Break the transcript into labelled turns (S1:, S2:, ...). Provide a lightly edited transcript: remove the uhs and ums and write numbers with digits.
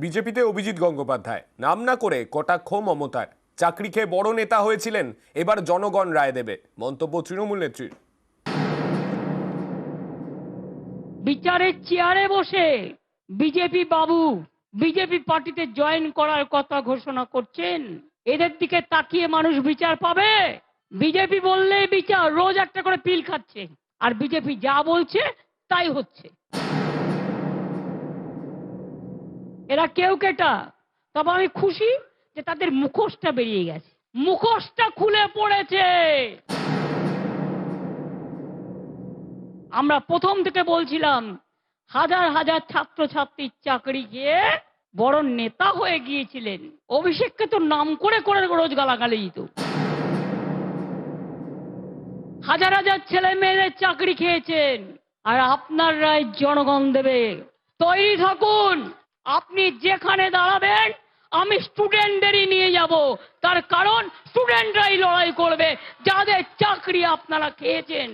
S1: বিজেপিতে অভিজিৎ গঙ্গোপাধ্যায় নাম না করে কটাক্ষ মমতার। চাকরি খেয়ে বড় নেতা হয়েছিলেন, এবার জনগণ রায় দেবে, মন্তব্য তৃণমূল নেত্রীর।
S2: বিচারের চেয়ারে বসে বিজেপি বাবু বিজেপি পার্টিতে জয়েন করার কথা ঘোষণা করছেন। এদের দিকে তাকিয়ে মানুষ বিচার পাবে? বিজেপি বললেই বিচার, রোজ একটা করে পিল খাচ্ছে, আর বিজেপি যা বলছে তাই হচ্ছে। এরা কেউ কেটা, তবে আমি খুশি যে তাদের মুখোশটা বেরিয়ে গেছে, মুখোশটা খুলে পড়েছে। আমরা প্রথম থেকে বলছিলাম হাজার হাজার ছাত্রছাত্রীর চাকরি গিয়ে বড় নেতা হয়ে গিয়েছিলেন। অভিষেককে তো নাম করে করে রোজ গালাগালি দিত। হাজার হাজার ছেলে মেয়েদের চাকরি খেয়েছেন, আর আপনার রায় জনগণ দেবে। তৈরি থাকুন, আপনি যেখানে দাঁড়াবেন আমি স্টুডেন্টদেরই নিয়ে যাব। তার কারণ স্টুডেন্টরাই লড়াই করবে যাদের চাকরি আপনারা খেয়েছেন।